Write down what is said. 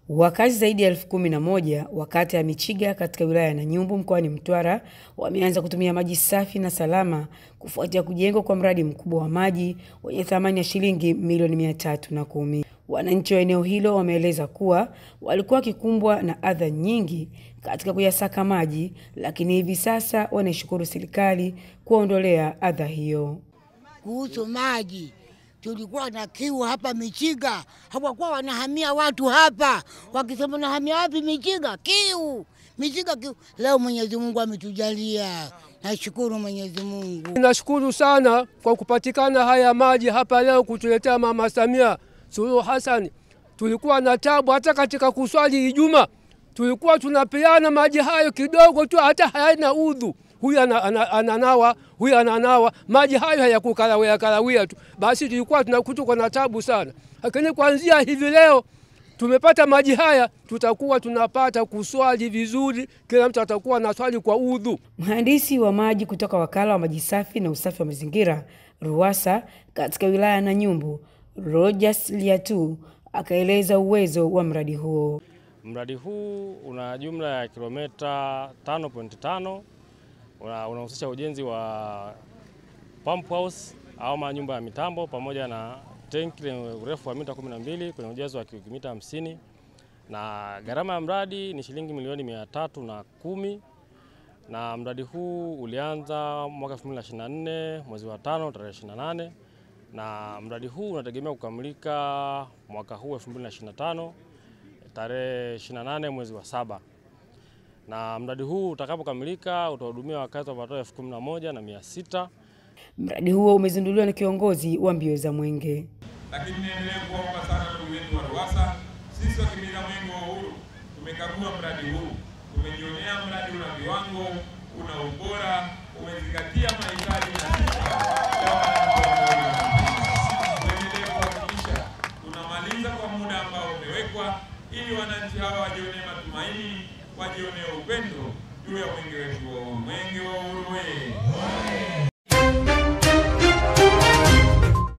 Wakazi zaidi ya 11,000 wa kata ya Michiga katika wilaya ya Nanyumbu mkoani Mtwara wameanza kutumia maji safi na salama kufuatia kujengwa kwa mradi mkubwa wa maji wenye thamani ya shilingi milioni 310. Wananchi wa eneo hilo wameeleza kuwa walikuwa wakikumbwa na adha nyingi katika kuyasaka maji, lakini hivi sasa wanaishukuru serikali kuondolea adha hiyo. Kuhusu maji, tulikuwa na kiu hapa Michiga, hawakuwa wanahamia watu hapa, wakisema nahamia wapi Michiga? Kiu, Michiga kiu. Leo Mwenyezi Mungu ametujalia, nashukuru Mwenyezi Mungu. Nashukuru sana kwa kupatikana haya maji hapa leo kutuletea Mama Samia Suluhu Hassan. Tulikuwa na tabu hata katika kuswali Ijumaa, tulikuwa tunapeana maji hayo kidogo tu, hata hayana udhu. Huyu ananawa, huyu ananawa, maji hayo hayakukalawia tu. Basi tulikuwa tunakutuka na tabu sana. Lakini kuanzia hivi leo tumepata maji haya, tutakuwa tunapata kuswali vizuri, kila mtu atakuwa na swali kwa udhu. Mhandisi wa maji kutoka wakala wa maji safi na usafi wa mazingira RUWASA katika wilaya ya Nanyumbu, Rogers Liatu, akaeleza uwezo wa mradi huo. Mradi huu una jumla ya kilomita 5.5. Unahusisha ujenzi wa pump house au manyumba ya mitambo pamoja na tenki lenye urefu wa mita 12 kwenye ujazo wa mita 50, na gharama ya mradi ni shilingi milioni 310. Na mradi huu ulianza mwaka 2024 mwezi wa 5 tarehe 28, na mradi huu unategemea kukamilika mwaka huu 2025 tarehe 28 mwezi wa 7. Na mradi huu utakapokamilika utahudumia wakazi wapatao 11,600. Mradi huo umezinduliwa na kiongozi wa mbio za mwenge. Lakini niendelee kuomba sana ndugu zetu wa RUWASA, sisi wakimbiza mwenge wa uhuru tumekagua mradi huu, tumejionea mradi una viwango, una ubora, umezingatia mahitaji na tuendelee kuhakikisha tunamaliza kwa muda ambao umewekwa, ili wananchi hawa wajionee matumaini, wajionee upendo juu ya mwenge wetu. Mwenge wa uhuru.